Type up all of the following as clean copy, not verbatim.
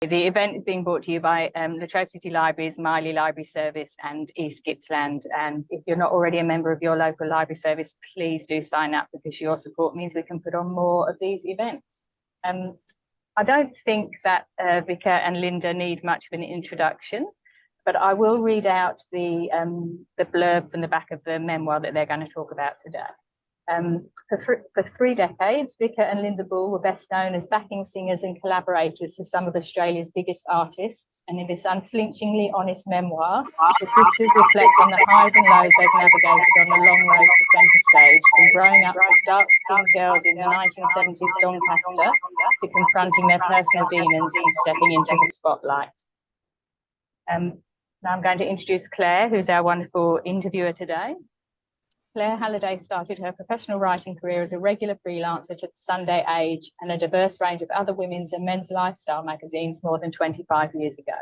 The event is being brought to you by Latrobe City Libraries, Miley Library Service and East Gippsland. And if you're not already a member of your local library service, please do sign up, because your support means we can put on more of these events. I don't think that Vika and Linda need much of an introduction, but I will read out the blurb from the back of the memoir that they're going to talk about today. For 3 decades, Vika and Linda Bull were best known as backing singers and collaborators to some of Australia's biggest artists. And in this unflinchingly honest memoir, the sisters reflect on the highs and lows they've navigated on the long road to centre stage, from growing up as dark-skinned girls in the 1970s Doncaster to confronting their personal demons and stepping into the spotlight. Now I'm going to introduce Claire, who's our wonderful interviewer today. Claire Halliday started her professional writing career as a regular freelancer to the Sunday Age and a diverse range of other women's and men's lifestyle magazines more than 25 years ago.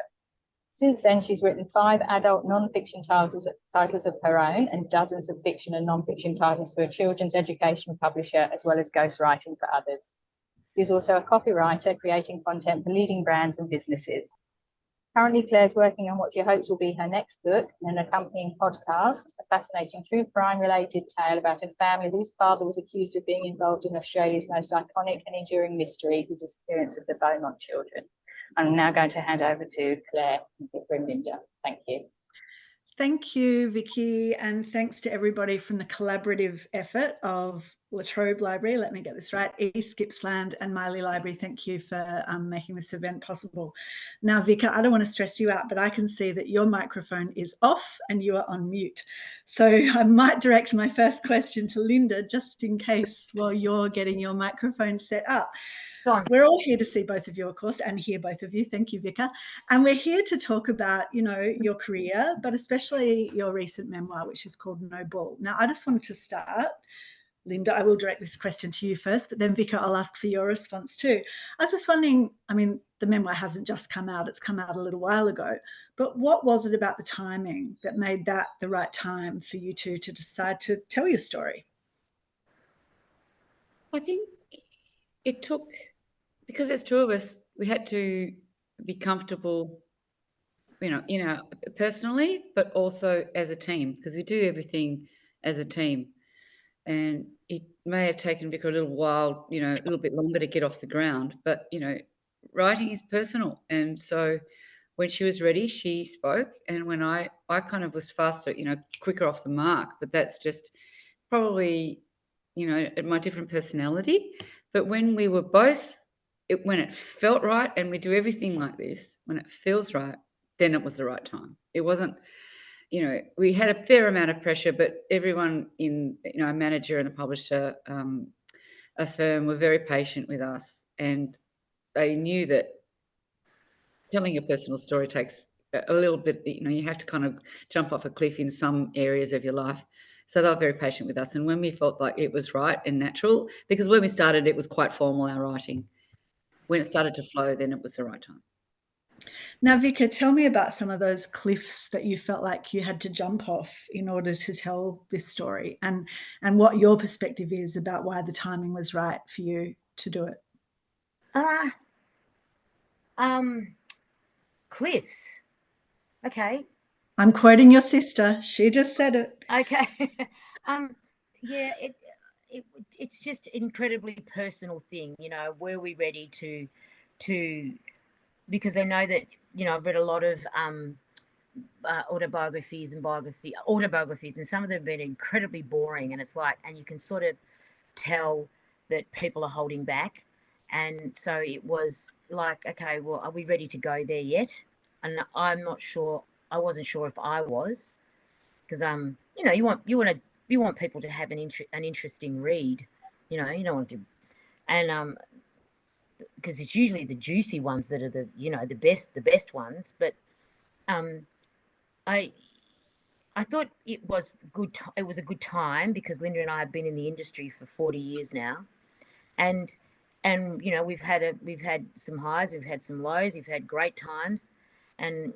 Since then, she's written 5 adult non-fiction titles of her own and dozens of fiction and non-fiction titles for a children's educational publisher, as well as ghostwriting for others. She's also a copywriter, creating content for leading brands and businesses. Currently, Claire's working on what she hopes will be her next book and an accompanying podcast, a fascinating true crime-related tale about a family whose father was accused of being involved in Australia's most iconic and enduring mystery, the disappearance of the Beaumont children. I'm now going to hand over to Claire and Linda. Thank you. Thank you, Vicky, and thanks to everybody from the collaborative effort of Latrobe Library, let me get this right, East Gippsland and Miley Library. Thank you for making this event possible. Now, Vika, I don't want to stress you out, but I can see that your microphone is off and you are on mute. So I might direct my first question to Linda, just in case while you're getting your microphone set up. We're all here to see both of you, of course, and hear both of you. Thank you, Vika. And we're here to talk about, you know, your career, but especially your recent memoir, which is called No Bull. Now, I just wanted to start, Linda, I will direct this question to you first, but then Vika, I'll ask for your response too. I was just wondering, I mean, the memoir hasn't just come out, it's come out a little while ago, but what was it about the timing that made that the right time for you two to decide to tell your story? I think it took, because there's 2 of us, we had to be comfortable, you know, personally, but also as a team, because we do everything as a team. And it may have taken Vika a little while, you know, a little bit longer to get off the ground, but, you know, writing is personal. And so when she was ready, she spoke. And when I kind of was faster, you know, quicker off the mark, but that's just probably, you know, my different personality. But when we were both, when it felt right, and we do everything like this, when it feels right, then it was the right time. It wasn't, you know, we had a fair amount of pressure, but everyone in, you know, a manager and a publisher, a firm, were very patient with us, and they knew that telling a personal story takes a little bit, you know, you have to kind of jump off a cliff in some areas of your life. So they were very patient with us. And when we felt like it was right and natural, because when we started, it was quite formal, our writing. When it started to flow, then it was the right time. Now, Vika, tell me about some of those cliffs that you felt like you had to jump off in order to tell this story, and what your perspective is about why the timing was right for you to do it. Cliffs. Okay. I'm quoting your sister. She just said it. Okay. Yeah, it's just incredibly personal thing, you know. Were we ready to because I know that, you know, I've read a lot of autobiographies, and some of them have been incredibly boring, and it's like, and you can sort of tell that people are holding back. And so it was like, okay, well, are we ready to go there yet? And I'm not sure. I wasn't sure if I was, because you know, you want people to have an interesting read, you know. You don't want to, and because it's usually the juicy ones that are the, you know, the best ones. But I thought it was good. It was a good time, because Linda and I have been in the industry for 40 years now, and you know, we've had some highs, we've had some lows, we've had great times, and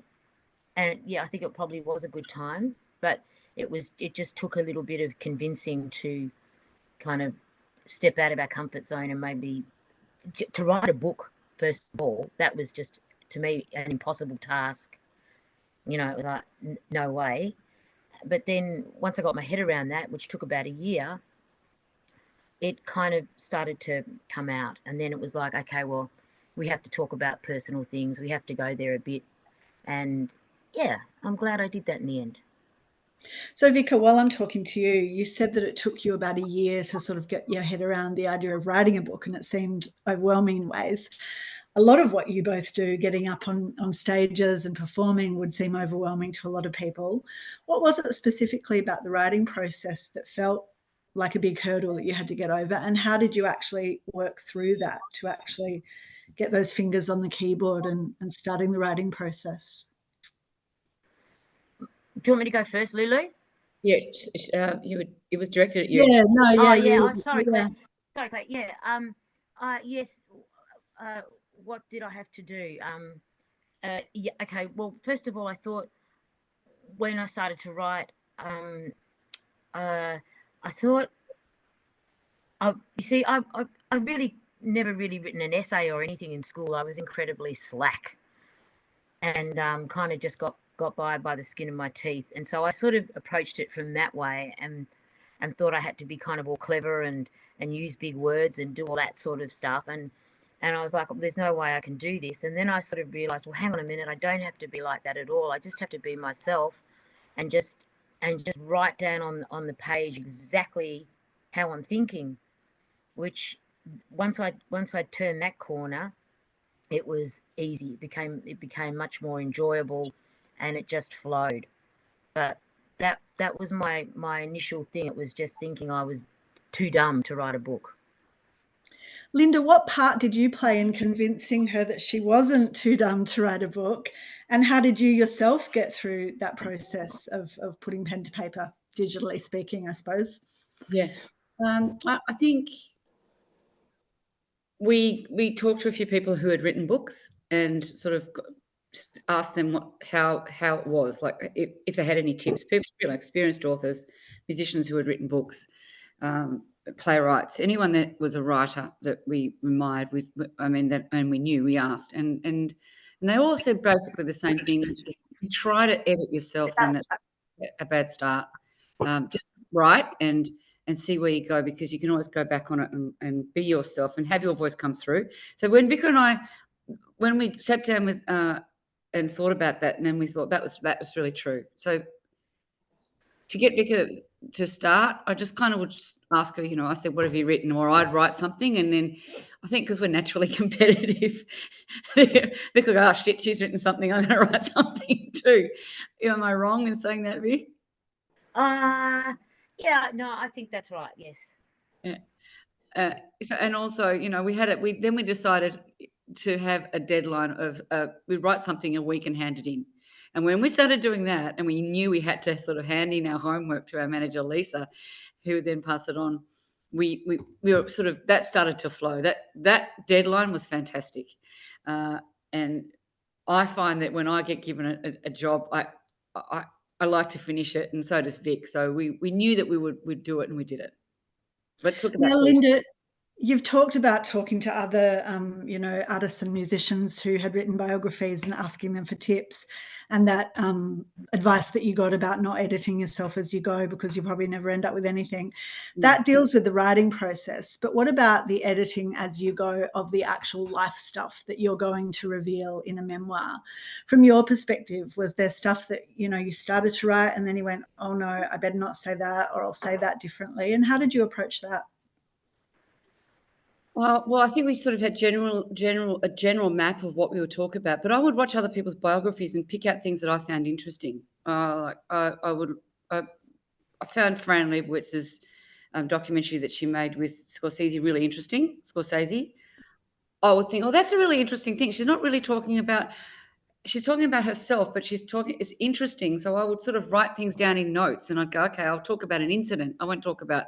yeah, I think it probably was a good time, but it just took a little bit of convincing to kind of step out of our comfort zone, and maybe to write a book, first of all, that was just to me an impossible task. You know, it was like, no way. But then once I got my head around that, which took about a year, it kind of started to come out. And then it was like, okay, well, we have to talk about personal things. We have to go there a bit. And yeah, I'm glad I did that in the end. So Vika, while I'm talking to you, you said that it took you about a year to sort of get your head around the idea of writing a book, and it seemed overwhelming in ways. A lot of what you both do, getting up on stages and performing, would seem overwhelming to a lot of people. What was it specifically about the writing process that felt like a big hurdle that you had to get over, and how did you actually work through that to actually get those fingers on the keyboard and starting the writing process? Do you want me to go first, Lulu? Yeah, it was directed at you. Yeah, no, yeah. Oh, yeah. Lulu, Oh, sorry, yeah. Claire. Sorry, Claire. Yeah. Yes. What did I have to do? Yeah. Okay. Well, first of all, I thought when I started to write, I thought, you see, I really never really written an essay or anything in school. I was incredibly slack, and kind of just got by the skin of my teeth. And so I sort of approached it from that way, and thought I had to be kind of all clever and use big words and do all that sort of stuff. And I was like, there's no way I can do this. And then I sort of realized, well, hang on a minute, I don't have to be like that at all. I just have to be myself and just write down on the page exactly how I'm thinking, which once I turned that corner, it was easy. It became much more enjoyable, and it just flowed. But that was my initial thing. It was just thinking I was too dumb to write a book. Linda, what part did you play in convincing her that she wasn't too dumb to write a book? And how did you yourself get through that process of putting pen to paper, digitally speaking, I suppose? Yeah. I think we talked to a few people who had written books and sort of asked them how it was, like if they had any tips. People, experienced authors, musicians who had written books, playwrights, anyone that was a writer that we admired. And we knew, we asked, and they all said basically the same thing. You try to edit yourself, then that's a bad start. Just write and see where you go, because you can always go back on it and be yourself and have your voice come through. So when Vika and I, when we sat down with and thought about that, and then we thought that was really true. So to get Vika to start, I just kind of would just ask her, I said, what have you written? Or I'd write something, and then I think because we're naturally competitive, Vika would go, oh shit, she's written something, I'm going to write something too. Am I wrong in saying that, Vic? Yeah, no, I think that's right. Yes. Yeah. And also, we decided to have a deadline of we'd write something a week and hand it in. And when we started doing that, and we knew we had to sort of hand in our homework to our manager, Lisa, who would then pass it on, we were sort of, that started to flow. That deadline was fantastic. And I find that when I get given a job, I like to finish it, and so does Vic. So we knew that we'd do it, and we did it. But it took about now, Linda, you've talked about talking to other, artists and musicians who had written biographies and asking them for tips, and that advice that you got about not editing yourself as you go, because you probably never end up with anything. That deals with the writing process. But what about the editing as you go of the actual life stuff that you're going to reveal in a memoir? From your perspective, was there stuff that, you started to write and then you went, oh no, I better not say that, or I'll say that differently? And how did you approach that? Well, I think we sort of had a general map of what we would talk about, but I would watch other people's biographies and pick out things that I found interesting. I found Fran Leibowitz' documentary that she made with Scorsese really interesting. Scorsese. I would think, oh, that's a really interesting thing. She's not really talking about. She's talking about herself, but it's interesting. So I would sort of write things down in notes, and I'd go, okay, I'll talk about an incident. I won't talk about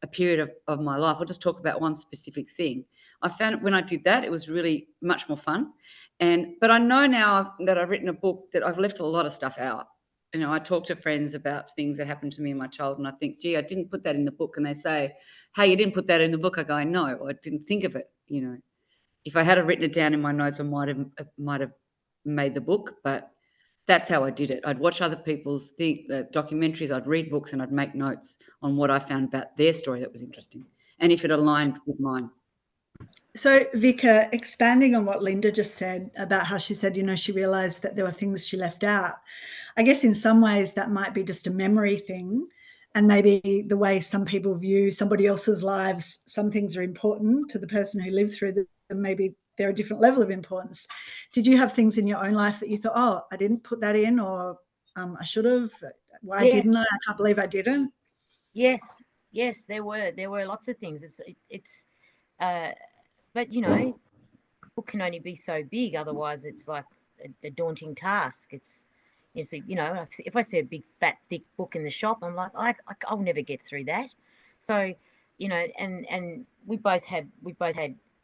a period of my life. I'll just talk about one specific thing. I found when I did that, it was really much more fun. But I know now that I've written a book that I've left a lot of stuff out. I talk to friends about things that happened to me in my childhood, and I think, gee, I didn't put that in the book. And they say, hey, you didn't put that in the book. I go, no, I didn't think of it. If I had written it down in my notes, I might have made the book, but that's how I did it. I'd watch other people's documentaries, I'd read books, and I'd make notes on what I found about their story that was interesting, and if it aligned with mine. So, Vika, expanding on what Linda just said about how she said, she realized that there were things she left out. I guess in some ways that might be just a memory thing. And maybe the way some people view somebody else's lives, some things are important to the person who lived through them. Maybe they're a different level of importance. Did you have things in your own life that you thought, oh, I didn't put that in, or I should have? Why didn't I? I can't believe I didn't. Yes, there were lots of things. But book can only be so big. Otherwise, it's like a daunting task. It's if I see a big fat thick book in the shop, I'm like, I'll never get through that. So, and we both had,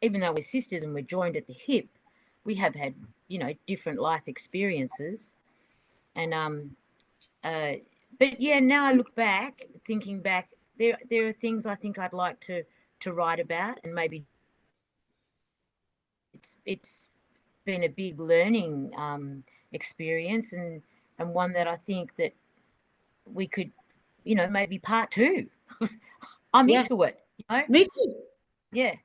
even though we're sisters and we're joined at the hip, we have had different life experiences, and but yeah, now I look back, thinking back, there are things I think I'd like to write about, and maybe it's been a big learning experience, and one that I think that we could, maybe part 2. I'm into it. Me too. Yeah.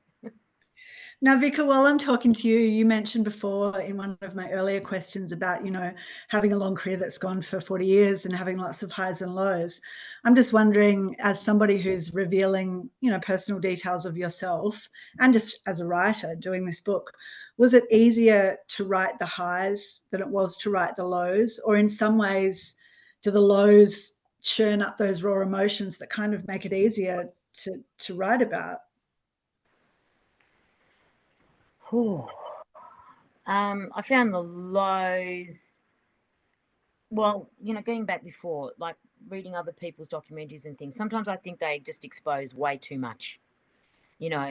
Now, Vika, while I'm talking to you, you mentioned before in one of my earlier questions about, having a long career that's gone for 40 years and having lots of highs and lows. I'm just wondering, as somebody who's revealing, personal details of yourself, and just as a writer doing this book, was it easier to write the highs than it was to write the lows? Or in some ways, do the lows churn up those raw emotions that kind of make it easier to write about? I found the lows, well, going back before, like reading other people's documentaries and things, sometimes I think they just expose way too much,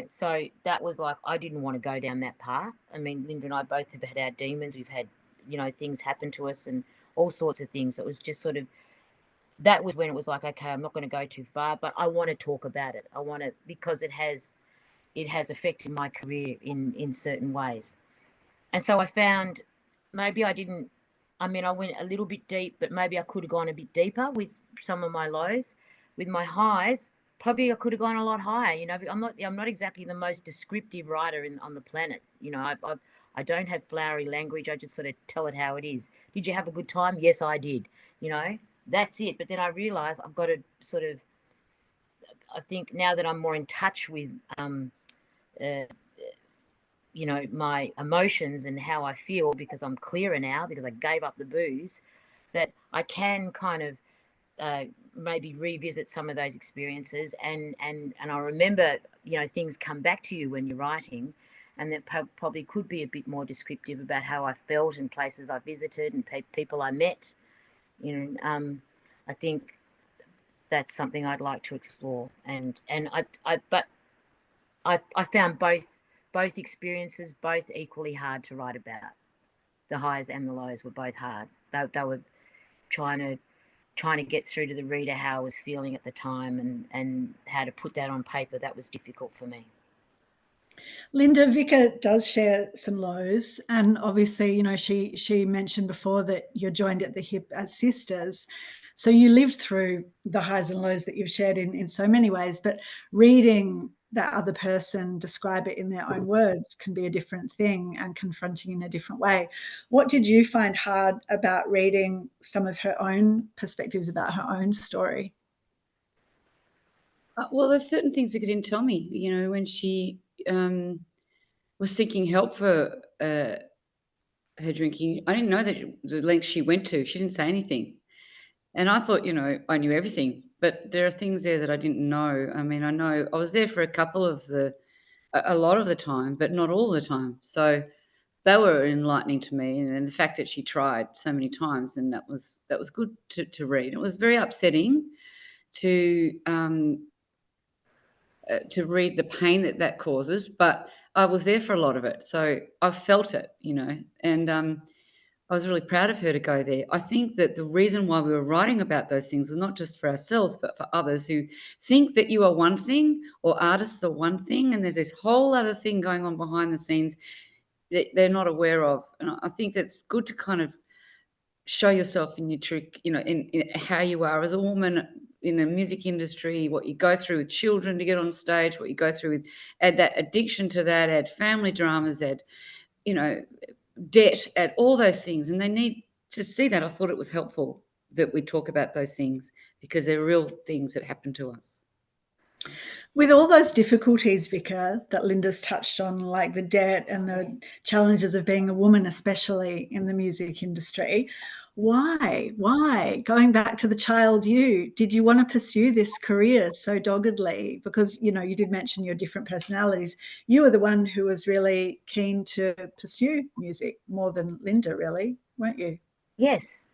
so that was like, I didn't want to go down that path. I mean, Linda and I both have had our demons. We've had, things happen to us and all sorts of things. It was just sort of, that was when it was like, okay, I'm not going to go too far, but I want to talk about it. I want to, because it has affected my career in certain ways. And so I found maybe I went a little bit deep, but maybe I could have gone a bit deeper with some of my lows. With my highs, probably I could have gone a lot higher. I'm not exactly the most descriptive writer on the planet. I don't have flowery language. I just sort of tell it how it is. Did you have a good time? Yes, I did. That's it. But then I realized I've got to sort of, I think now that I'm more in touch with, my emotions and how I feel, because I'm clearer now, because I gave up the booze, that I can kind of maybe revisit some of those experiences, and I remember, things come back to you when you're writing, and that probably could be a bit more descriptive about how I felt and places I visited and people I met. I think that's something I'd like to explore, and I found both experiences both equally hard to write about. The highs and the lows were both hard. They were trying to get through to the reader how I was feeling at the time, and how to put that on paper. That was difficult for me. Linda, Vika does share some lows, and obviously, she mentioned before that you're joined at the hip as sisters. So you lived through the highs and lows that you've shared in so many ways, but reading that other person describe it in their own words can be a different thing, and confronting in a different way. What did you find hard about reading some of her own perspectives about her own story? Well, there's certain things Vika didn't tell me, when she was seeking help for her drinking. I didn't know that the lengths she went to. She didn't say anything. And I thought, I knew everything, but there are things there that I didn't know. I mean, I know I was there for a lot of the time, but not all the time. So they were enlightening to me, and the fact that she tried so many times, and that was good to read. It was very upsetting to read the pain that causes, but I was there for a lot of it, so I felt it, and I was really proud of her to go there. I think that the reason why we were writing about those things was not just for ourselves, but for others who think that you are one thing, or artists are one thing, and there's this whole other thing going on behind the scenes. they're not aware of. And I think that's good to kind of show yourself in your true, in how you are as a woman in the music industry, what you go through with children to get on stage, what you go through with, add that addiction to that, add family dramas, add, debt, add all those things. And they need to see that. I thought it was helpful that we talk about those things because they're real things that happen to us. With all those difficulties, Vika, that Linda's touched on, like the debt and the challenges of being a woman, especially in the music industry, why, going back to the child you, did you want to pursue this career so doggedly? Because, you did mention your different personalities. You were the one who was really keen to pursue music more than Linda, really, weren't you? Yes,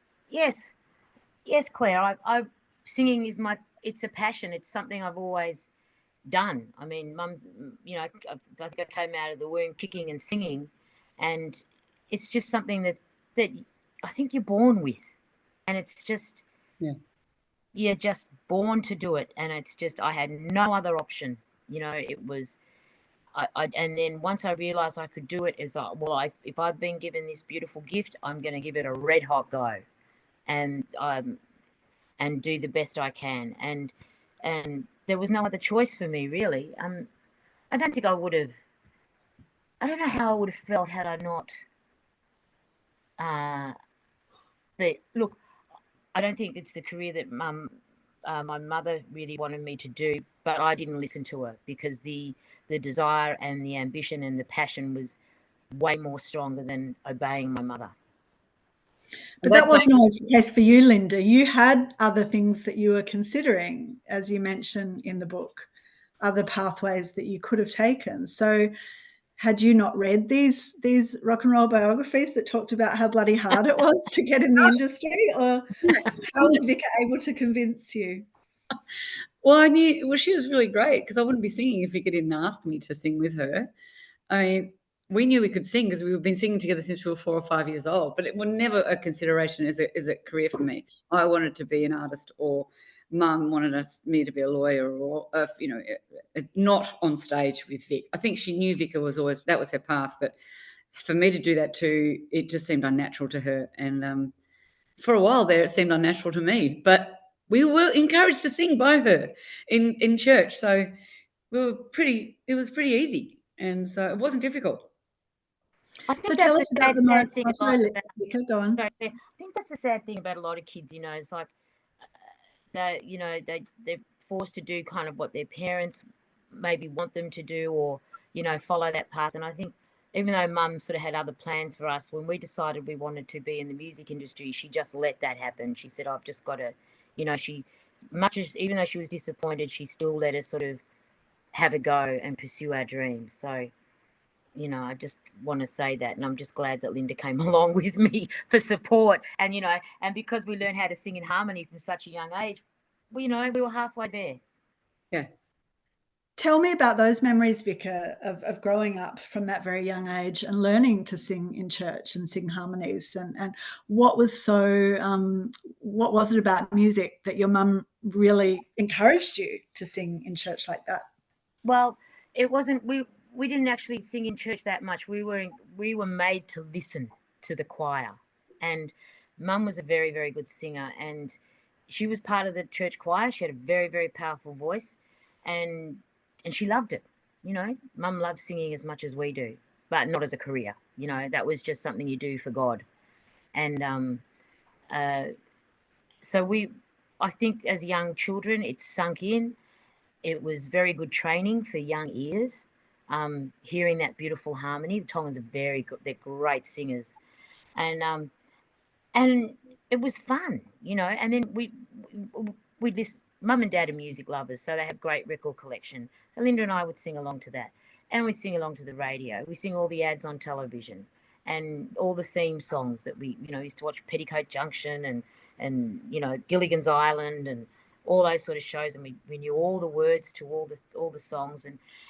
Claire. I singing is it's a passion. It's something I've always done. I mean, Mum, I think I came out of the womb kicking and singing, and it's just something that I think you're born with, and it's just you're just born to do it, and it's just I had no other option. It was. And then once I realized I could do it, it's like, well, if I've been given this beautiful gift, I'm going to give it a red hot go, and do the best I can. And there was no other choice for me, really. I don't think I would have. I don't know how I would have felt had I not. But look, I don't think it's the career that my mother really wanted me to do, but I didn't listen to her because the desire and the ambition and the passion was way more stronger than obeying my mother. But that wasn't always the case for you, Linda. You had other things that you were considering, as you mentioned in the book, other pathways that you could have taken. So had you not read these rock and roll biographies that talked about how bloody hard it was to get in the industry? Or how was Vika able to convince you? Well, I knew, she was really great because I wouldn't be singing if Vika didn't ask me to sing with her. I mean, we knew we could sing because we've been singing together since we were 4 or 5 years old, but it was never a consideration as a career for me. I wanted to be an artist, or Mum wanted me to be a lawyer, or not on stage with Vic. I think she knew Vika was always, that was her path, but for me to do that too, it just seemed unnatural to her. And for a while there, it seemed unnatural to me, but we were encouraged to sing by her in church, so it was pretty easy, and so it wasn't difficult. I think So that's tell the us about the sad thing. Vika, go on. I think that's the sad thing about a lot of kids. It's like they're forced to do kind of what their parents maybe want them to do, or follow that path. And I think even though Mum sort of had other plans for us, when we decided we wanted to be in the music industry, she just let that happen. She said, I've just got to, even though she was disappointed, she still let us sort of have a go and pursue our dreams. So, I just want to say that, and I'm just glad that Linda came along with me for support. And, and because we learned how to sing in harmony from such a young age, we were halfway there. Yeah. Tell me about those memories, Vika, of growing up from that very young age and learning to sing in church and sing harmonies, and what was it about music that your mum really encouraged you to sing in church like that? Well, it wasn't, we didn't actually sing in church that much. We were made to listen to the choir, and Mum was a very, very good singer, and she was part of the church choir. She had a very, very powerful voice, and she loved it. Mum loved singing as much as we do, but not as a career. That was just something you do for God. And so I think as young children, it sunk in. It was very good training for young ears. Hearing that beautiful harmony. The Tongans are very good. They're great singers, and it was fun, And then we listen. Mum and Dad are music lovers, so they have great record collection. So Linda and I would sing along to that, and we'd sing along to the radio. We sing all the ads on television, and all the theme songs that we, used to watch. Petticoat Junction and Gilligan's Island and all those sort of shows, and we knew all the words to all the songs,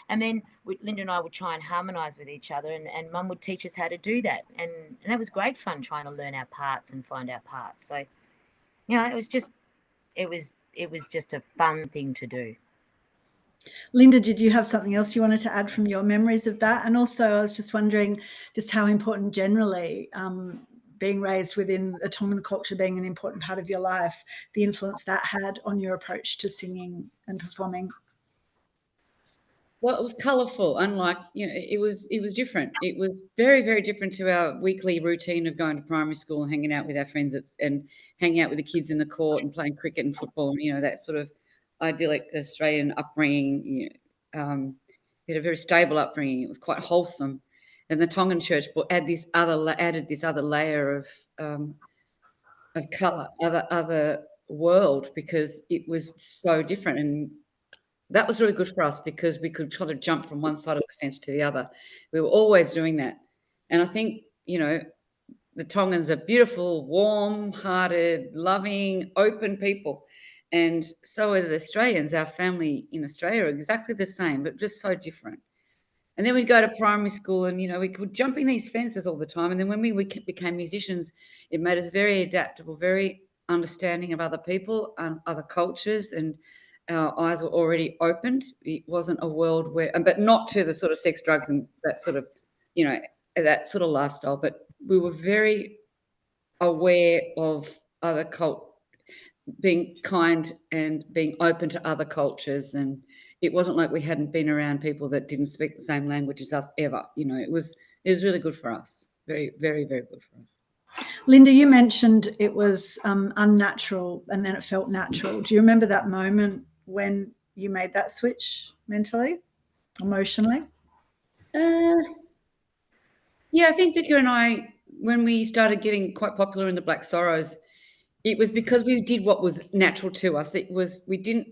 and then Linda and I would try and harmonise with each other, and Mum would teach us how to do that, and that was great fun trying to learn our parts and find our parts. So, it was just a fun thing to do. Linda, did you have something else you wanted to add from your memories of that? And also, I was just wondering just how important generally being raised within a Tongan culture being an important part of your life, the influence that had on your approach to singing and performing. Well, it was colourful, unlike, it was different. It was very, very different to our weekly routine of going to primary school and hanging out with our friends and hanging out with the kids in the court and playing cricket and football, and, that sort of idyllic Australian upbringing. We had a very stable upbringing. It was quite wholesome. And the Tongan church added this other layer of colour, other world, because it was so different. And that was really good for us because we could kind of jump from one side of the fence to the other. We were always doing that. And I think, the Tongans are beautiful, warm-hearted, loving, open people. And so are the Australians. Our family in Australia are exactly the same, but just so different. And then we'd go to primary school and, we could jump in these fences all the time. And then when we became musicians, it made us very adaptable, very understanding of other people and other cultures, and our eyes were already opened. It wasn't a world where, but not to the sort of sex, drugs, and that sort of, that sort of lifestyle. But we were very aware of other being kind and being open to other cultures. And it wasn't like we hadn't been around people that didn't speak the same language as us ever. It was really good for us. Very, very, very good for us. Linda, you mentioned it was unnatural and then it felt natural. Do you remember that moment when you made that switch mentally, emotionally? Yeah, I think Vika and I, when we started getting quite popular in the Black Sorrows, it was because we did what was natural to us. We didn't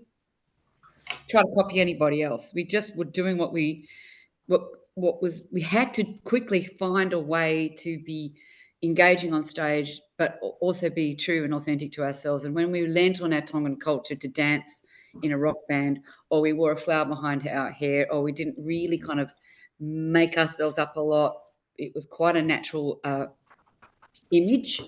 try to copy anybody else. We just were doing we had to quickly find a way to be engaging on stage, but also be true and authentic to ourselves. And when we lent on our Tongan culture to dance in a rock band, or we wore a flower behind our hair, or we didn't really kind of make ourselves up a lot, it was quite a natural image.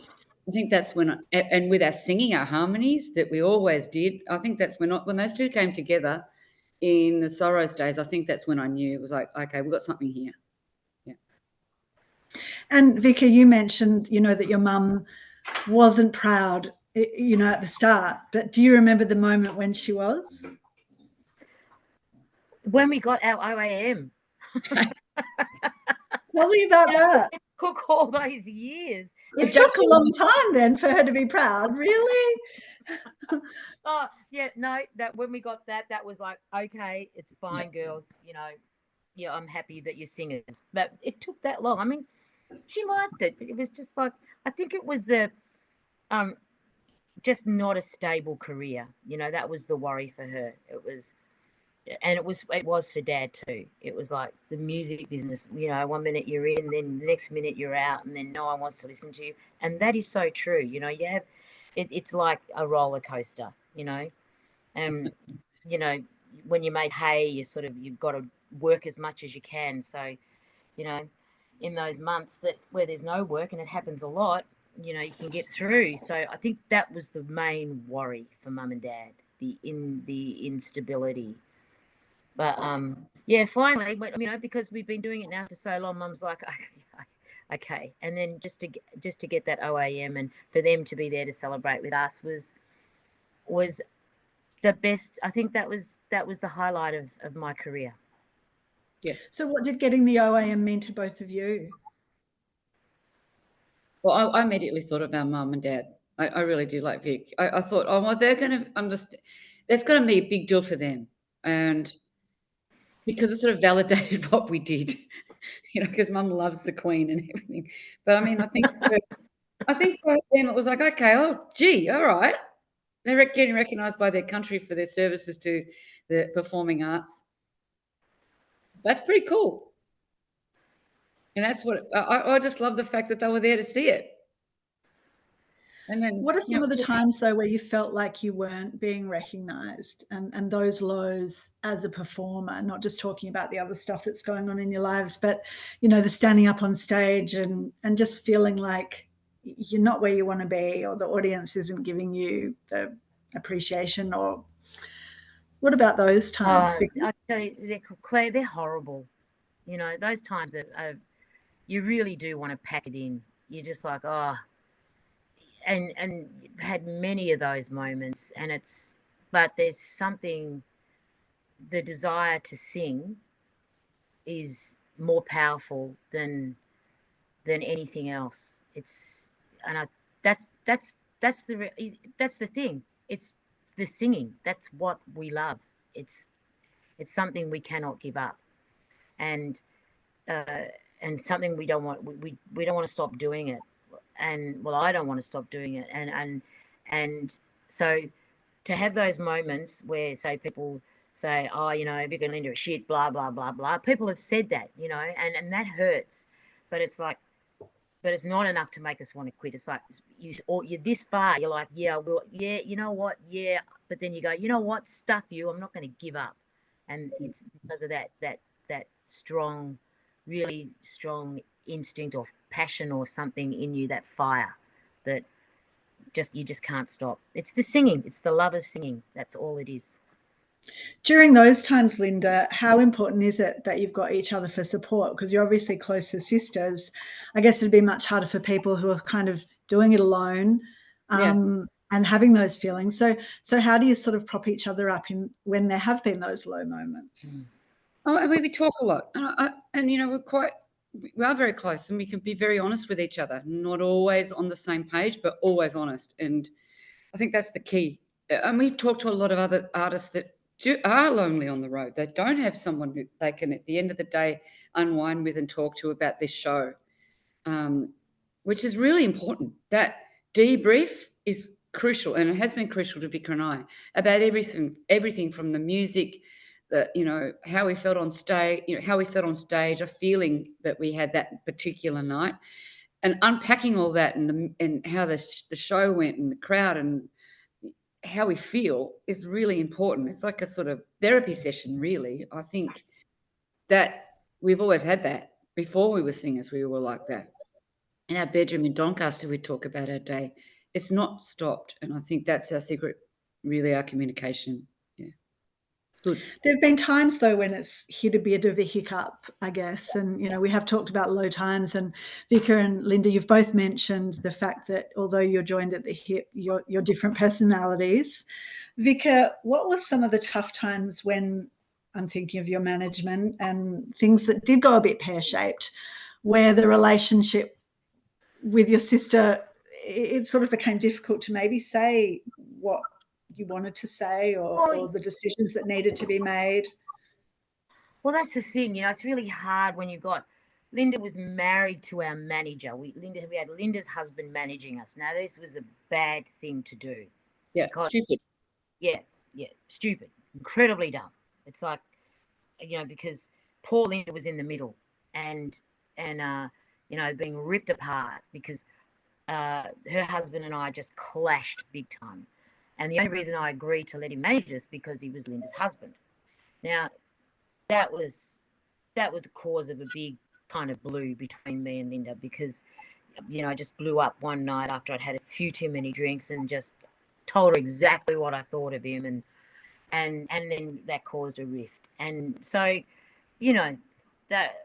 I think that's when, and with our singing, our harmonies that we always did, I think that's when those two came together in the Sorrows days. I think that's when I knew it was like, okay, we've got something here. Yeah. And Vika, you mentioned, that your mum wasn't proud, at the start, but do you remember the moment when she was? When we got our OAM. Tell me about that. It took all those years. It took a long time then for her to be proud, really? Oh, yeah, no, that when we got that was like, okay, it's fine, girls, yeah, I'm happy that you're singers. But it took that long. I mean, she liked it, but it was just like, I think it was the just not a stable career. That was the worry for her. It was for Dad too. It was like the music business, 1 minute you're in, then the next minute you're out, and then no one wants to listen to you. And that is so true. You have, it's like a roller coaster, and, when you make hay, you've got to work as much as you can. So, in those months where there's no work, and it happens a lot, you can get through. So I think that was the main worry for Mum and Dad, the instability. But yeah, finally, because we've been doing it now for so long, Mum's like, okay. And then just to get that OAM and for them to be there to celebrate with us was the best. I think that was the highlight of my career. Yeah. So what did getting the OAM mean to both of you? Well, I immediately thought of our mum and dad. I really do, like Vic. I thought, oh, well, they're going to understand. That's going to be a big deal for them. And because it sort of validated what we did, because Mum loves the Queen and everything. But I mean, I think for them it was like, okay, oh, gee, all right. They're getting recognised by their country for their services to the performing arts. That's pretty cool. And that's what I just love, the fact that they were there to see it. And then, what are some of the times though where you felt like you weren't being recognised, and those lows as a performer, not just talking about the other stuff that's going on in your lives, but the standing up on stage and just feeling like you're not where you want to be, or the audience isn't giving you the appreciation, or What about those times, Oh, Vicky? I tell you, Claire, they're horrible. You know, those times are you really do want to pack it in. You're just like, oh, and had many of those moments, and but there's something, the desire to sing is more powerful than anything else. It's and I that's the thing. It's the singing. That's what we love. It's something we cannot give up, and something we don't want. We don't want to stop doing it, and well, I don't want to stop doing it, and so to have those moments where, say, people say, oh, you know, Vika and Linda are shit, blah blah blah blah. People have said that, you know, and that hurts, but it's like, but it's not enough to make us want to quit. It's like you're this far. You're like, yeah, well, yeah, you know what, yeah, but then you go, you know what, stuff you. I'm not going to give up, and it's because of that strong, really strong instinct or passion or something in you, that fire, that you just can't stop. It's the singing. It's the love of singing. That's all it is. During those times, Linda, how important is it that you've got each other for support? Because you're obviously close as sisters. I guess it'd be much harder for people who are kind of doing it alone, and having those feelings. So how do you sort of prop each other up in when there have been those low moments? Oh, and we talk a lot, and you know, we are very close, and we can be very honest with each other. Not always on the same page, but always honest. And I think that's the key. And we've talked to a lot of other artists that are lonely on the road. They don't have someone who they can, at the end of the day, unwind with and talk to about this show, which is really important. That debrief is crucial, and it has been crucial to Vika and I, about everything from the music, you know, how we felt on stage, a feeling that we had that particular night, and unpacking all that, and how the show went, and the crowd, and how we feel is really important. It's like a sort of therapy session, really. I think that we've always had that. Before we were singers, we were like that. In our bedroom in Doncaster, we talk about our day. It's not stopped, and I think that's our secret, really, our communication. Yeah, it's good. There have been times, though, when it's hit a bit of a hiccup, I guess. And, you know, we have talked about low times, and Vika and Linda, you've both mentioned the fact that although you're joined at the hip, you're different personalities. Vika, what were some of the tough times when, I'm thinking of your management and things that did go a bit pear-shaped, where the relationship with your sister, it sort of became difficult to maybe say what you wanted to say, or the decisions that needed to be made? Well, that's the thing, you know, it's really hard when you've got, Linda was married to our manager. We had Linda's husband managing us. Now, this was a bad thing to do. Yeah, stupid. Yeah, stupid, incredibly dumb. It's like, you know, because poor Linda was in the middle, and you know, being ripped apart because her husband and I just clashed big time. And the only reason I agreed to let him manage us because he was Linda's husband. Now, that was the cause of a big kind of blue between me and Linda, because, you know, I just blew up one night after I'd had a few too many drinks and just told her exactly what I thought of him, and then that caused a rift. And so, you know, that.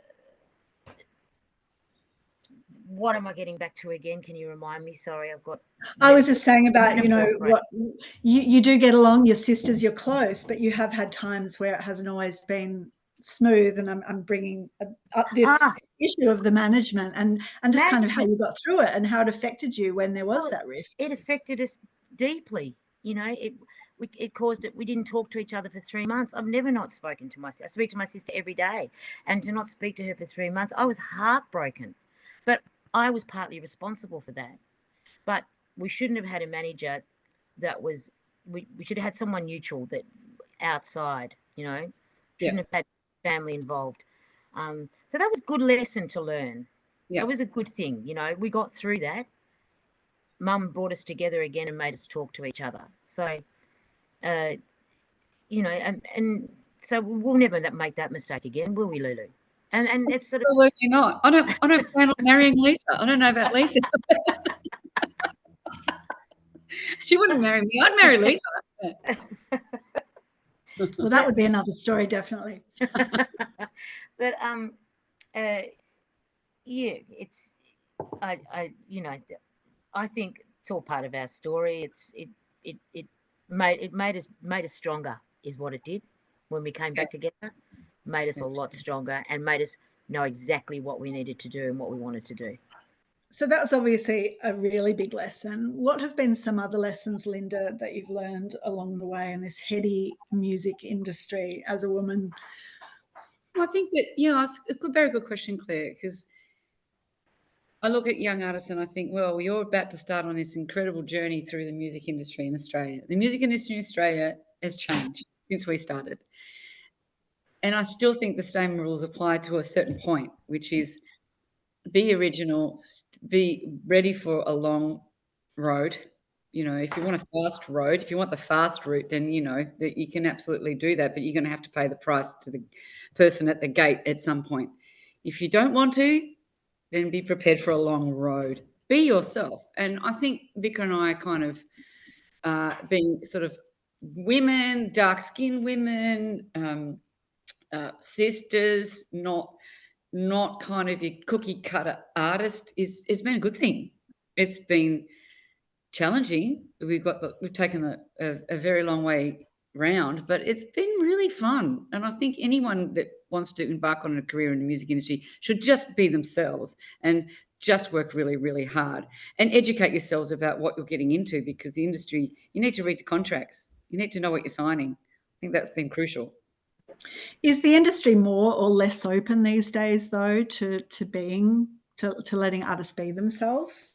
What am I getting back to again? Can you remind me? Sorry, I've got. I was just saying about, you know, what you do get along, your sisters, you're close, but you have had times where it hasn't always been smooth. And I'm bringing up this issue of the management and just kind of how you got through it and how it affected you when there was that rift. It affected us deeply. You know, it caused it. We didn't talk to each other for 3 months. I've never not spoken to my sister. I speak to my sister every day, and to not speak to her for 3 months, I was heartbroken. But I was partly responsible for that. But we shouldn't have had a manager that was, we should have had someone neutral, that outside, you know, shouldn't have had family involved. So that was a good lesson to learn. It was a good thing, you know, we got through that. Mum brought us together again and made us talk to each other. So, you know, and so we'll never make that mistake again, will we, Lulu? And it's sort of, absolutely not. I don't plan on marrying Lisa. I don't know about Lisa. She wouldn't marry me. I'd marry Lisa. Well, that would be another story, definitely. But yeah, it's I think it's all part of our story. It made us stronger, is what it did when we came back together. Made us a lot stronger and made us know exactly what we needed to do and what we wanted to do. So that was obviously a really big lesson. What have been some other lessons, Linda, that you've learned along the way in this heady music industry as a woman? Well, I think that, it's a very good question, Claire, because I look at young artists and I think, well, you're about to start on this incredible journey through the music industry in Australia. The music industry in Australia has changed since we started. And I still think the same rules apply to a certain point, which is be original, be ready for a long road. If you want a fast road, if you want the fast route, then that you can absolutely do that, but you're going to have to pay the price to the person at the gate at some point. If you don't want to, then be prepared for a long road. Be yourself. And I think Vika and I kind of being sort of women, dark-skinned women, sisters, not kind of your cookie cutter artist it's been a good thing. It's been challenging. We've taken a very long way round, but it's been really fun. And I think anyone that wants to embark on a career in the music industry should just be themselves and just work really, really hard and educate yourselves about what you're getting into, because the industry, you need to read the contracts. You need to know what you're signing. I think that's been crucial. Is the industry more or less open these days, though, to letting artists be themselves?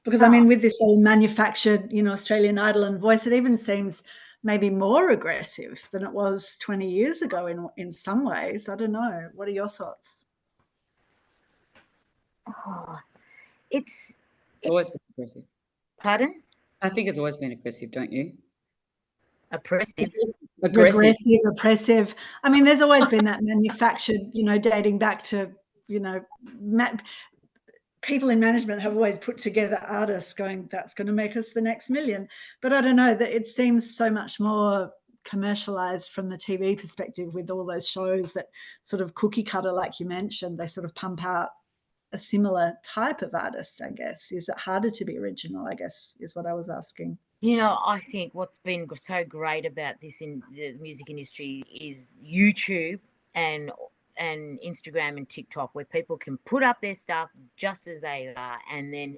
Because I mean, with this all manufactured, Australian Idol and Voice, it even seems maybe more aggressive than it was 20 years ago in some ways. I don't know. What are your thoughts? Oh, it's always been aggressive. Pardon? I think it's always been aggressive, don't you? Oppressive. Regressive, oppressive. I mean, there's always been that manufactured, dating back to, people in management have always put together artists going, that's going to make us the next million. But I don't know, that it seems so much more commercialized from the TV perspective with all those shows that sort of cookie cutter, like you mentioned, they sort of pump out a similar type of artist, I guess. Is it harder to be original, I guess, is what I was asking. I think what's been so great about this in the music industry is YouTube and Instagram and TikTok, where people can put up their stuff just as they are, and then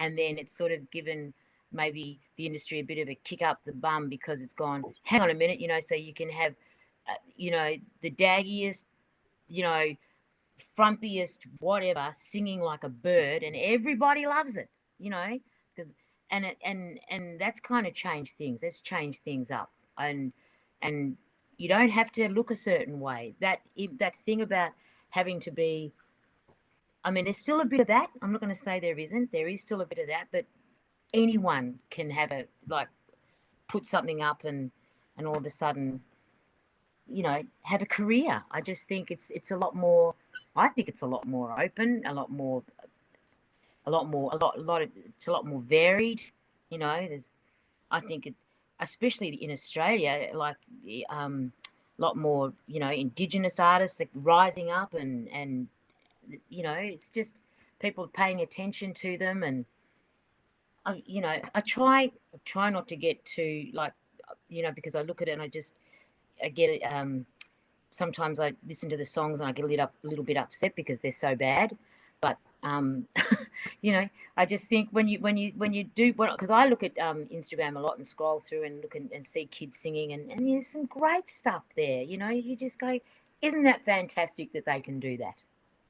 it's sort of given maybe the industry a bit of a kick up the bum, because it's gone, hang on a minute, so you can have the daggiest, frumpiest whatever singing like a bird, and everybody loves it, because and that's kind of changed things. That's changed things up, and you don't have to look a certain way. That thing about having to be, I mean, there's still a bit of that. I'm not going to say there isn't. There is still a bit of that, but anyone can have put something up and all of a sudden, have a career. I just think it's a lot more. I think it's a lot more open, it's a lot more varied. I think especially in Australia, a lot more, Indigenous artists are rising up, and it's just people paying attention to them, and I try not to get too because I look at it and I get it. Sometimes I listen to the songs and I get a little bit upset because they're so bad, but I just think when you do, because I look at Instagram a lot and scroll through and look and see kids singing, and there's some great stuff there. You just go, isn't that fantastic that they can do that?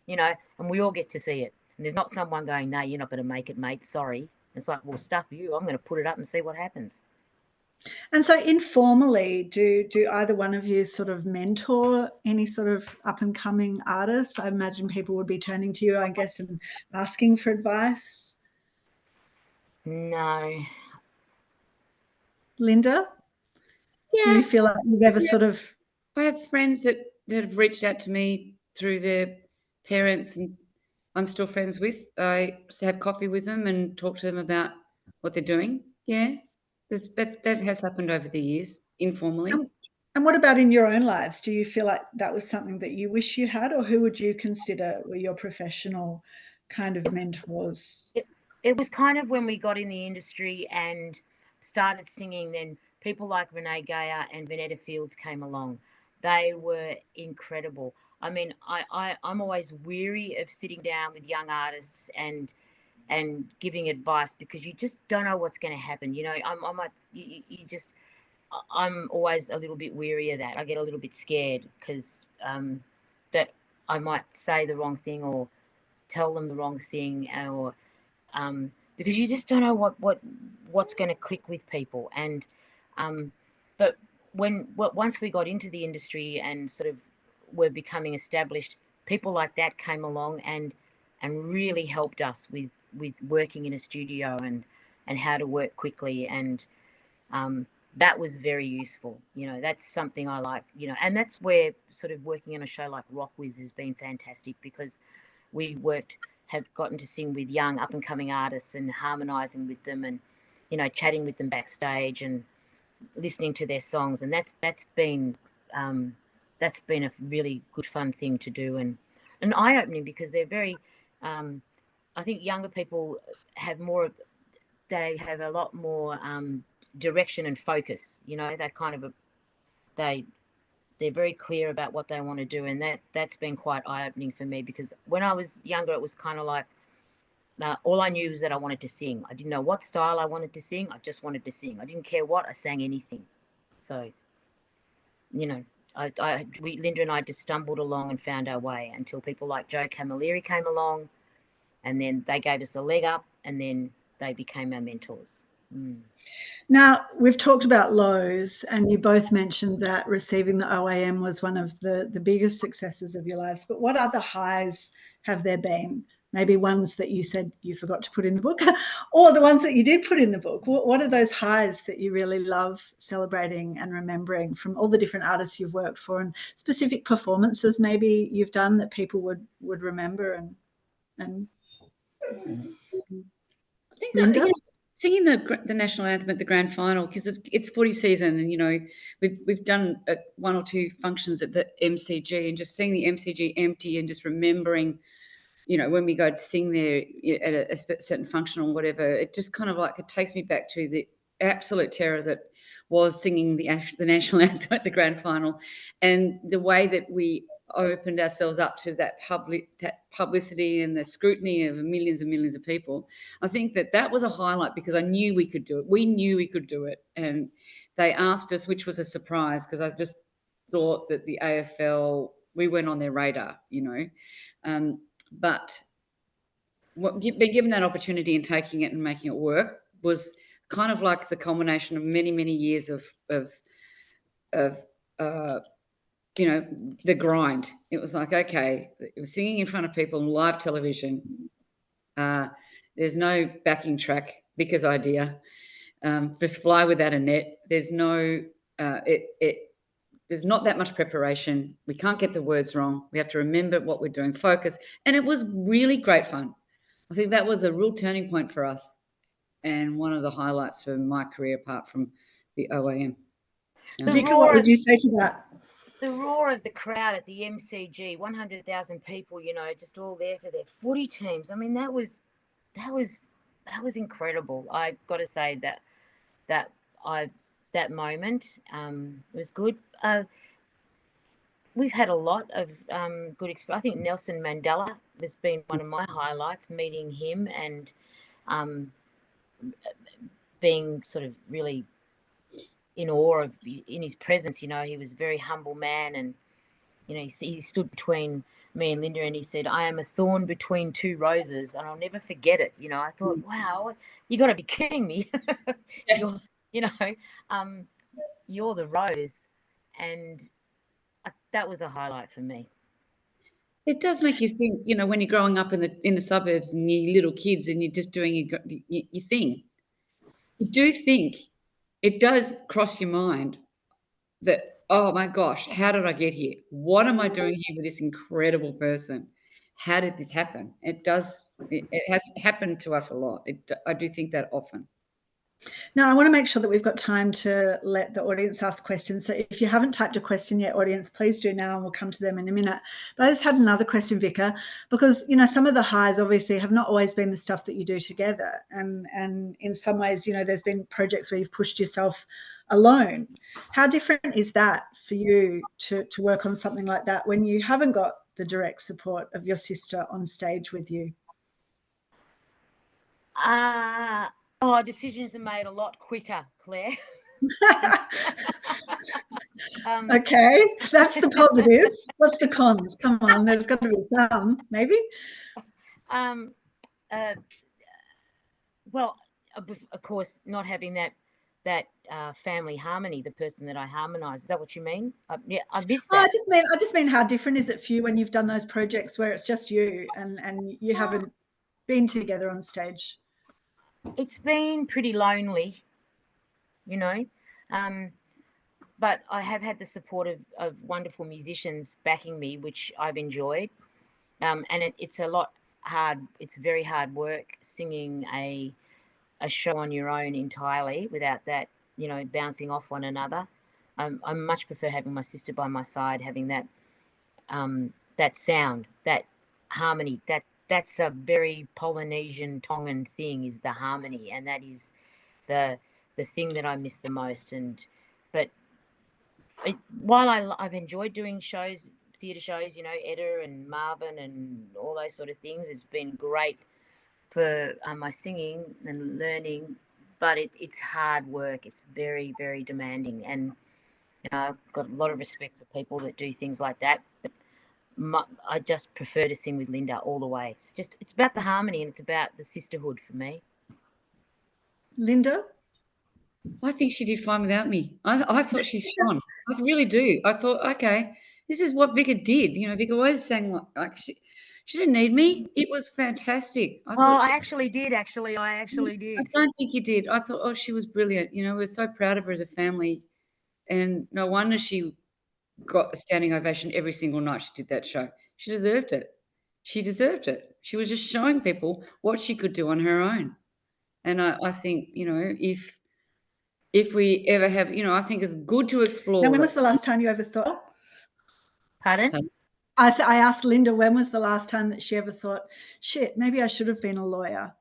And we all get to see it. And there's not someone going, no, you're not going to make it, mate. Sorry. It's like, well, stuff you. I'm going to put it up and see what happens. And so informally, do either one of you sort of mentor any sort of up and coming artists? I imagine people would be turning to you, I guess, and asking for advice. No. Linda? Yeah. Do you feel like you've ever sort of... I have friends that have reached out to me through their parents, and I'm still friends with. I have coffee with them and talk to them about what they're doing. Yeah. That has happened over the years, informally. And what about in your own lives? Do you feel like that was something that you wish you had, or who would you consider were your professional kind of mentors? It was kind of when we got in the industry and started singing, then people like Renee Gayer and Vanetta Fields came along. They were incredible. I mean, I'm always weary of sitting down with young artists and giving advice, because you just don't know what's going to happen. You know, I'm always a little bit weary of that. I get a little bit scared because that I might say the wrong thing or tell them the wrong thing, or because you just don't know what's going to click with people. And but once we got into the industry and sort of were becoming established, people like that came along and really helped us with working in a studio and how to work quickly, and that was very useful. You know, that's something I like, you know, and that's where sort of working on a show like Rock Wiz has been fantastic, because we have gotten to sing with young up and coming artists and harmonizing with them, and, you know, chatting with them backstage and listening to their songs. And that's been a really good fun thing to do, and eye-opening, because they're very I think younger people have they have a lot more direction and focus. You know, that kind of they're very clear about what they want to do, and that's been quite eye-opening for me, because when I was younger, it was kind of like all I knew was that I wanted to sing. I didn't know what style I wanted to sing. I just wanted to sing. I didn't care what. I sang anything. So, you know, Linda and I just stumbled along and found our way until people like Joe Camilleri came along, and then they gave us a leg up, and then they became our mentors. Now, we've talked about lows, and you both mentioned that receiving the OAM was one of the biggest successes of your lives. But what other highs have there been? Maybe ones that you said you forgot to put in the book, or the ones that you did put in the book. What are those highs that you really love celebrating and remembering from all the different artists you've worked for, and specific performances maybe you've done that people would remember? And I think Linda? that, you know, singing the national anthem at the grand final, because it's footy season, and, you know, we've done one or two functions at the MCG, and just seeing the MCG empty and just remembering, you know, when we go to sing there at a certain function or whatever, it just kind of like, it takes me back to the absolute terror that was singing the national anthem at the grand final, and the way that we opened ourselves up to that publicity and the scrutiny of millions and millions of people. I think that was a highlight, because I knew we could do it. We knew we could do it, and they asked us, which was a surprise, because I just thought that the AFL, we weren't on their radar, you know. But being given that opportunity and taking it and making it work was kind of like the culmination of many, many years of you know, the grind. It was like, okay, it was singing in front of people on live television. There's no backing track, Vika's idea. Just fly without a net. There's no there's not that much preparation. We can't get the words wrong. We have to remember what we're doing, focus. And it was really great fun. I think that was a real turning point for us, and one of the highlights for my career, apart from the OAM. Vika, what would you say to that? The roar of the crowd at the MCG, 100,000 people, you know, just all there for their footy teams. I mean, that was incredible. I got to say that moment was good. We've had a lot of good experience. I think Nelson Mandela has been one of my highlights, meeting him and being sort of really in awe in his presence. You know, he was a very humble man, and, you know, he stood between me and Linda, and he said, "I am a thorn between two roses," and I'll never forget it. You know, I thought, wow, you got to be kidding me. You're the rose, and that was a highlight for me. It does make you think, you know, when you're growing up in the suburbs and you're little kids and you're just doing your thing. You do think, it does cross your mind that, oh my gosh, how did I get here? What am I doing here with this incredible person? How did this happen? It has happened to us a lot. I do think that often. Now, I want to make sure that we've got time to let the audience ask questions. So if you haven't typed a question yet, audience, please do now, and we'll come to them in a minute. But I just had another question, Vika, because, you know, some of the highs obviously have not always been the stuff that you do together. And in some ways, you know, there's been projects where you've pushed yourself alone. How different is that for you to work on something like that when you haven't got the direct support of your sister on stage with you? Decisions are made a lot quicker, Claire. Okay, that's the positive. What's the cons? Come on, there's got to be some, maybe. Well, of course, not having that family harmony, the person that I harmonise. Is that what you mean? Yeah, I missed that. I just mean how different is it for you when you've done those projects where it's just you and you haven't been together on stage? It's been pretty lonely, you know, but I have had the support of wonderful musicians backing me, which I've enjoyed. And it's a lot hard. It's very hard work singing a show on your own entirely without that, you know, bouncing off one another. I much prefer having my sister by my side, having that that sound, that harmony. That's a very Polynesian Tongan thing, is the harmony, and that is the thing that I miss the most. But while I've enjoyed doing shows, theatre shows, you know, Edda and Marvin and all those sort of things, it's been great for my singing and learning, but it's hard work. It's very, very demanding, and you know, I've got a lot of respect for people that do things like that. But I just prefer to sing with Linda all the way. It's about the harmony, and it's about the sisterhood for me. Linda? I think she did fine without me. I thought she shone. I really do. I thought, okay, this is what Vika did. You know, Vika always sang like she didn't need me. It was fantastic. I actually did. I don't think you did. I thought, oh, she was brilliant. You know, we're so proud of her as a family. And no wonder she got a standing ovation every single night she did that show. She deserved it. She deserved it. She was just showing people what she could do on her own. And I think, you know, if we ever have, you know, I think it's good to explore. Now, when was the last time you ever thought? Pardon? I asked Linda, when was the last time that she ever thought, shit, maybe I should have been a lawyer?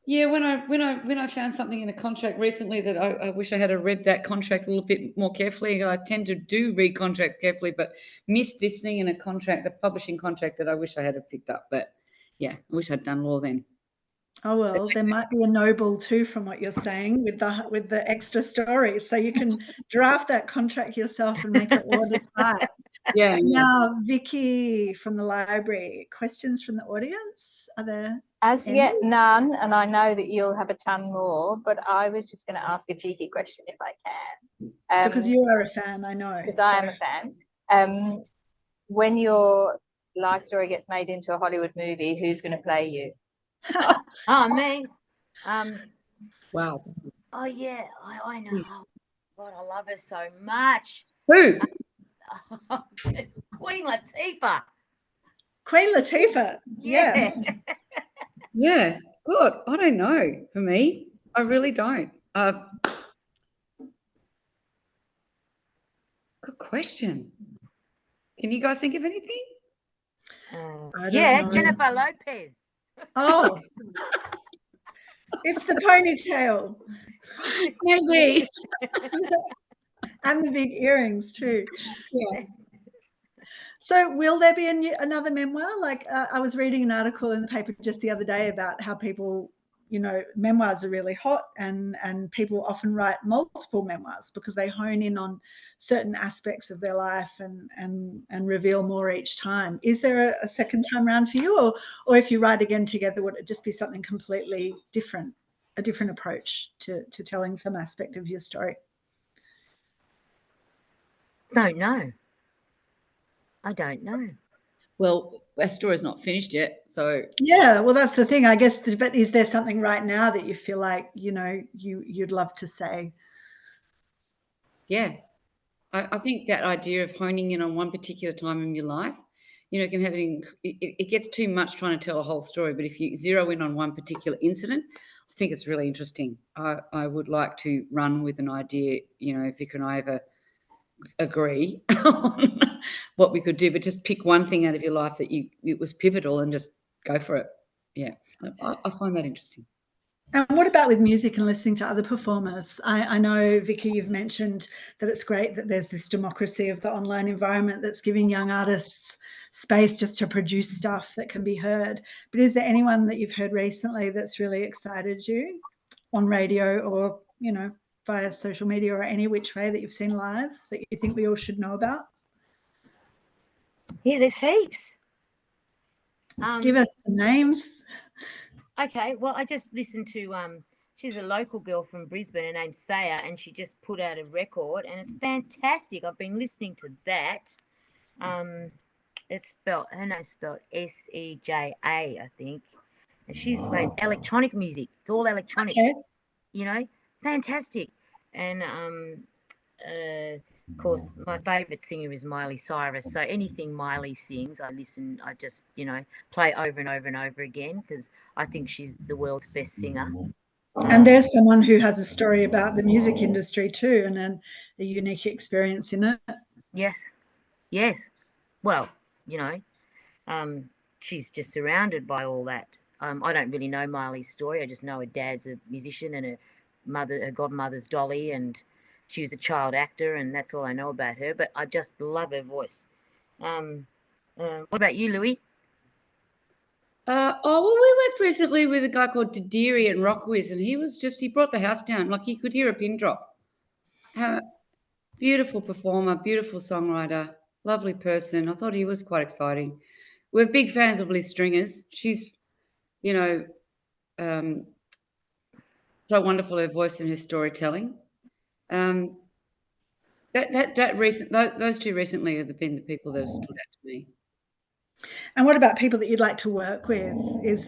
Yeah, when I found something in a contract recently that I wish I had read that contract a little bit more carefully. I tend to read contracts carefully, but missed this thing in a contract, a publishing contract that I wish I had picked up. But yeah, I wish I'd done law then. Oh well, there might be a noble too from what you're saying with the extra stories, so you can draft that contract yourself and make it watertight. Yeah. Now, Vicky from the library, questions from the audience? Are there? As yet, none, and I know that you'll have a ton more, but I was just going to ask a cheeky question if I can. Because you are a fan, I know. Because I am a fan. When your life story gets made into a Hollywood movie, who's going to play you? Me. Wow. Oh yeah, I know. Yes. Oh, God, I love her so much. Who? Queen Latifah. Queen Latifah. Yeah. Yeah. Good. I don't know. For me, I really don't. Good question. Can you guys think of anything? Yeah, Jennifer Lopez. Oh, it's the ponytail. Maybe. And the big earrings too. Yeah. So will there be another memoir? Like I was reading an article in the paper just the other day about how people, you know, memoirs are really hot and people often write multiple memoirs because they hone in on certain aspects of their life and reveal more each time. Is there a second time round for you, or if you write again together, would it just be something completely different, a different approach to telling some aspect of your story? Don't know. I don't know. Well, our story's not finished yet, so yeah. Well, that's the thing, I guess. But is there something right now that you feel like, you know, you'd love to say? Yeah, I think that idea of honing in on one particular time in your life you know, can have it gets too much trying to tell a whole story. But if you zero in on one particular incident, I think it's really interesting. I would like to run with an idea, you know, if Vika and I ever agree on what we could do, but just pick one thing out of your life that it was pivotal and just go for it. Yeah, I find that interesting. And what about with music and listening to other performers? I know, Vicky, you've mentioned that it's great that there's this democracy of the online environment that's giving young artists space just to produce stuff that can be heard. But is there anyone that you've heard recently that's really excited you on radio or, you know, via social media or any which way that you've seen live that you think we all should know about? Yeah, there's heaps. Give us some names. Okay, well, I just listened to she's a local girl from Brisbane, her name's Saya, and she just put out a record, and it's fantastic. I've been listening to that. It's spelled, her name's spelled Seja, I think, and she's made electronic music. It's all electronic, Okay. you know, fantastic. And of course, my favourite singer is Miley Cyrus. So anything Miley sings, I just, you know, play over and over and over again because I think she's the world's best singer. And there's someone who has a story about the music industry too, and then a unique experience in it. Yes. Well, you know, she's just surrounded by all that. I don't really know Miley's story. I just know her dad's a musician and her godmother's Dolly, and she was a child actor, and that's all I know about her. But I just love her voice. What about you, Louis? Well, we worked recently with a guy called Tadiri and Rockwiz, and he brought the house down. Like, you could hear a pin drop. Beautiful performer, beautiful songwriter, lovely person. I thought he was quite exciting. We're big fans of Liz Stringer's. She's, you know, so wonderful, her voice and her storytelling. Those two recently have been the people that have stood out to me. And what about people that you'd like to work with?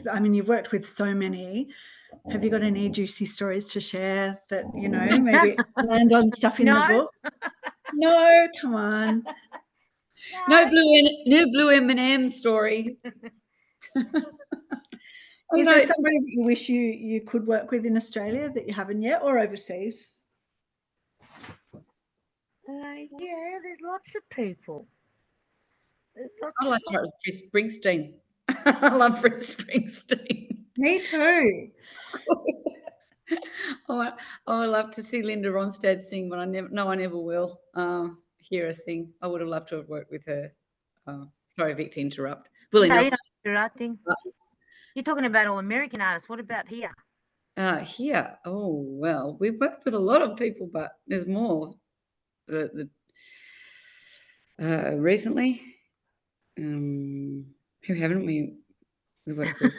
I mean, you've worked with so many. Have you got any juicy stories to share that, you know, maybe expand on stuff in the book? No, come on. No blue M&M story. Is there somebody that you wish you could work with in Australia that you haven't yet, or overseas? Yeah, there's lots of people. I like to work with Chris Springsteen. I love Bruce Springsteen. Me too. I would love to see Linda Ronstadt sing, but I never will hear her sing. I would have loved to have worked with her. Sorry, Vic, to interrupt. You're not interrupting. You're talking about all American artists. What about here? Here, oh well, we've worked with a lot of people, but there's more. Recently, who haven't we worked with?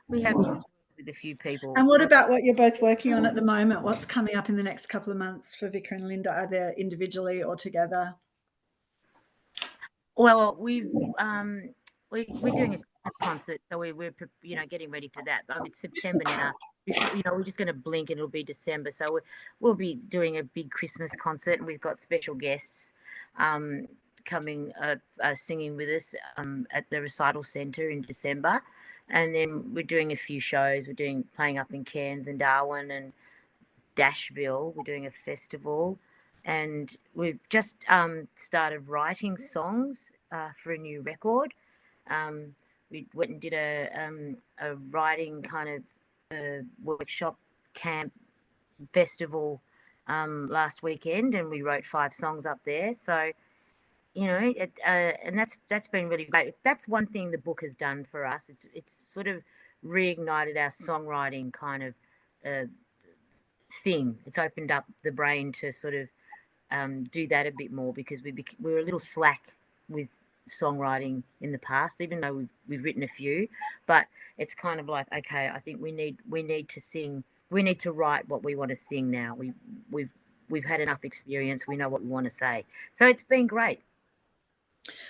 We have worked with a few people. And what about what you're both working on at the moment? What's coming up in the next couple of months for Vika and Linda, either individually or together? Well, we're doing a concert, so we're you know, getting ready for that. It's September now. You know, we're just going to blink and it'll be December. So we'll be doing a big Christmas concert, and we've got special guests coming singing with us at the Recital Centre in December. And then we're doing a few shows. We're playing up in Cairns and Darwin and Dashville. We're doing a festival. And we've just started writing songs for a new record. We went and did a writing kind of workshop camp festival last weekend, and we wrote 5 songs up there. So, you know, and that's been really great. That's one thing the book has done for us. It's sort of reignited our songwriting kind of thing. It's opened up the brain to sort of do that a bit more, because we were a little slack with songwriting in the past, even though we've written a few. But it's kind of like, okay, I think we need to sing. We need to write what we want to sing now. We've had enough experience. We know what we want to say. So it's been great.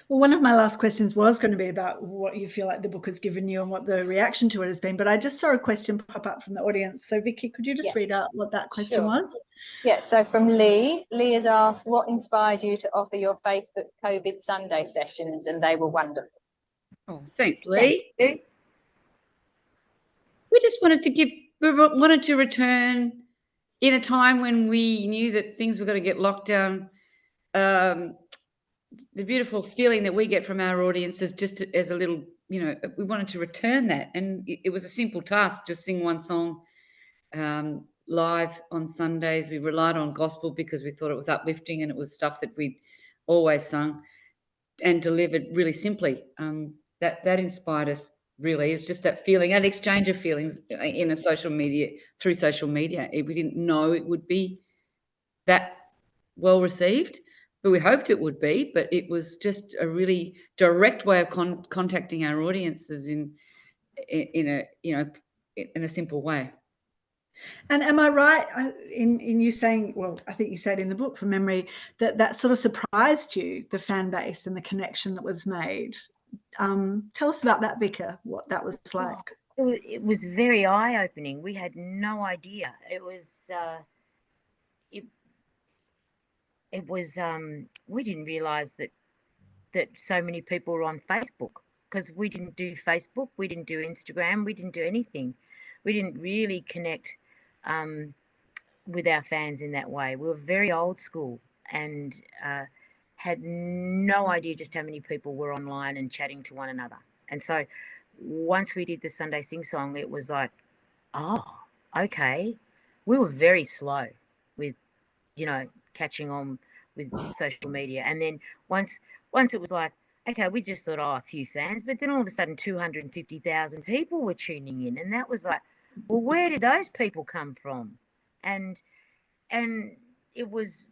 Well, one of my last questions was going to be about what you feel like the book has given you and what the reaction to it has been, but I just saw a question pop up from the audience. So Vicky, could you just read out what that question was? Yeah, so from Lee has asked, what inspired you to offer your Facebook COVID Sunday sessions? And they were wonderful. Oh, thanks, Lee. Thank you. We just wanted to return in a time when we knew that things were going to get locked down. The beautiful feeling that we get from our audiences, just as a little, we wanted to return that. And it was a simple task, just sing one song live on Sundays. We relied on gospel because we thought it was uplifting and it was stuff that we'd always sung and delivered really simply. That inspired us, really. It's just that feeling, that exchange of feelings through social media. We didn't know it would be that well received, but we hoped it would be. But it was just a really direct way of contacting our audiences in a simple way. And am I right in you saying, well, I think you said in the book from memory, that sort of surprised you, the fan base and the connection that was made? Tell us about that, Vika, what that was like. It was very eye-opening. We had no idea. We didn't realise that so many people were on Facebook, because we didn't do Facebook, we didn't do Instagram, we didn't do anything. We didn't really connect with our fans in that way. We were very old school and had no idea just how many people were online and chatting to one another. And so once we did the Sunday Sing Song, it was like, oh, okay. We were very slow with, catching on with social media. And then once it was like, okay, we just thought, a few fans, but then all of a sudden 250,000 people were tuning in. And that was like, well, where did those people come from? And it was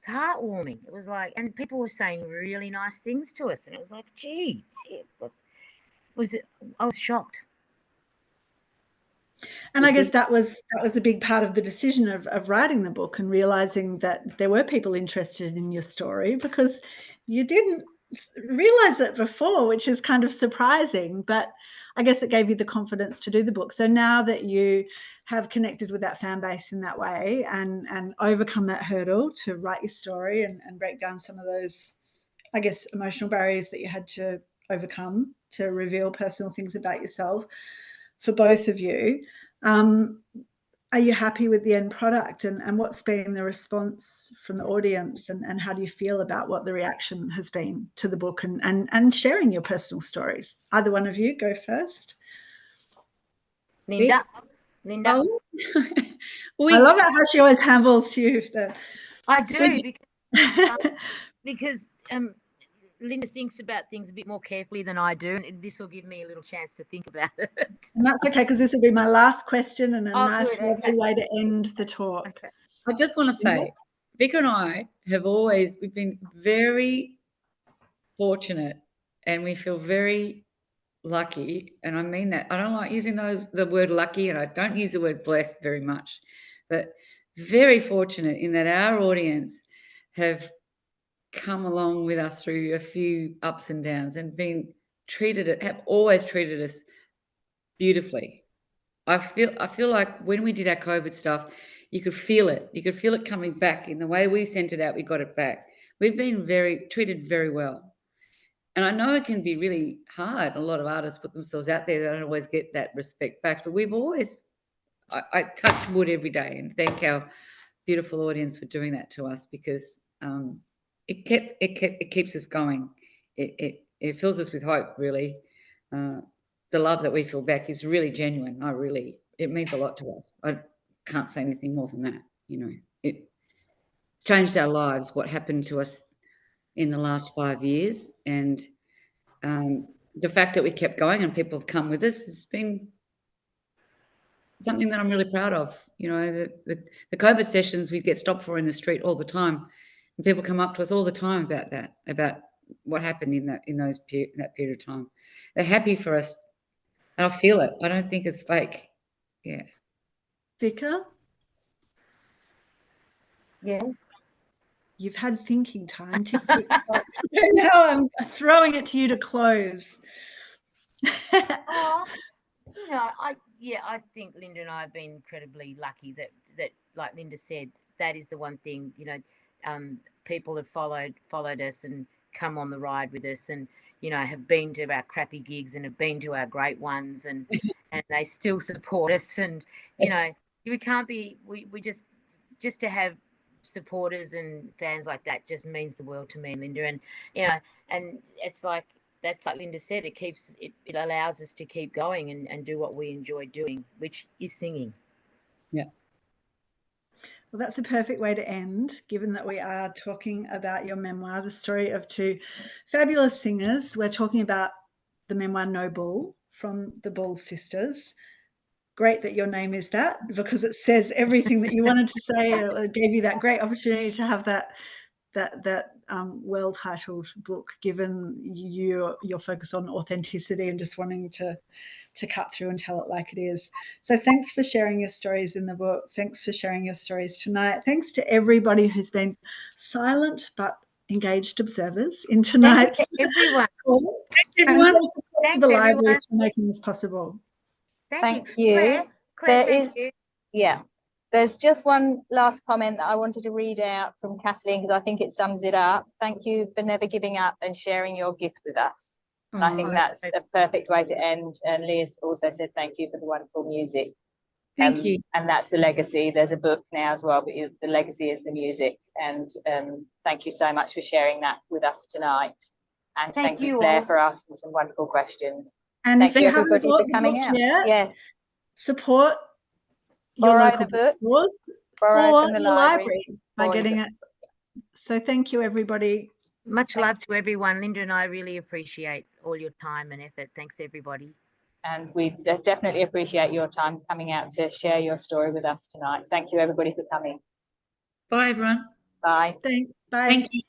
it's heartwarming. It was like, and people were saying really nice things to us, and it was like, gee, I was shocked. And I guess that was a big part of the decision of writing the book and realizing that there were people interested in your story, because you didn't realize it before, which is kind of surprising, but I guess it gave you the confidence to do the book. So now that you have connected with that fan base in that way and overcome that hurdle to write your story and break down some of those, I guess, emotional barriers that you had to overcome to reveal personal things about yourself for both of you, are you happy with the end product, and what's been the response from the audience, and how do you feel about what the reaction has been to the book and sharing your personal stories? Either one of you, go first. Linda. Oh. I love it how she always handles you. I do, because Linda thinks about things a bit more carefully than I do, and this will give me a little chance to think about it. And that's okay, because this will be my last question and a nice, lovely way to end the talk. Okay. I just want to say, Vika and I we've been very fortunate, and we feel very lucky, and I mean that. I don't like using the word lucky, and I don't use the word blessed very much, but very fortunate in that our audience have come along with us through a few ups and downs and have always treated us beautifully. I feel like when we did our COVID stuff, you could feel it. You could feel it coming back in the way we sent it out. We got it back. We've been treated very well. And I know it can be really hard. A lot of artists put themselves out there. They don't always get that respect back. But we've always, I touch wood every day and thank our beautiful audience for doing that to us, because it keeps us going. It fills us with hope, really. The love that we feel back is really genuine. It means a lot to us. I can't say anything more than that. It changed our lives, what happened to us in the last 5 years, and the fact that we kept going and people have come with us has been something that I'm really proud of. The COVID sessions we get stopped for in the street all the time, and people come up to us all the time about that, about what happened in that period of time. They're happy for us, and I feel it. I don't think it's fake. Yeah. Vika? Yeah. You've had thinking time. Tick, tick, tock. Now I'm throwing it to you to close. Oh, I think Linda and I have been incredibly lucky that like Linda said, that is the one thing, people have followed us and come on the ride with us, and have been to our crappy gigs and have been to our great ones, and they still support us, and we can't be we just to have supporters and fans like that just means the world to me and Linda, and and it's like, that's like Linda said, it allows us to keep going and do what we enjoy doing, which is singing. Yeah. Well, that's a perfect way to end, given that we are talking about your memoir, the story of two fabulous singers. We're talking about the memoir No Bull from the Bull Sisters. Great that your name is that, because it says everything that you wanted to say. It gave you that great opportunity to have that well-titled book, given your focus on authenticity and just wanting to cut through and tell it like it is. So thanks for sharing your stories in the book. Thanks for sharing your stories tonight. Thanks to everybody who's been silent but engaged observers in tonight's everyone. call. Thanks, everyone. And thanks to the libraries for making this possible. Thank you. Claire, There thank you. Yeah. There's just one last comment that I wanted to read out from Kathleen, because I think it sums it up. Thank you for never giving up and sharing your gift with us. And I think that's a perfect way to end. And Liz also said thank you for the wonderful music. Thank you. And that's the legacy. There's a book now as well, but the legacy is the music. And thank you so much for sharing that with us tonight. And thank you, Claire, for asking some wonderful questions. And thank if you, you haven't everybody, bought for the coming book out. yet, Yes. Support your Borrow local the book, bookstores borrow or from the your library by or getting it. So thank you, everybody. Much love to everyone. Linda and I really appreciate all your time and effort. Thanks, everybody. And we definitely appreciate your time coming out to share your story with us tonight. Thank you, everybody, for coming. Bye, everyone. Bye. Thanks. Bye. Thank you.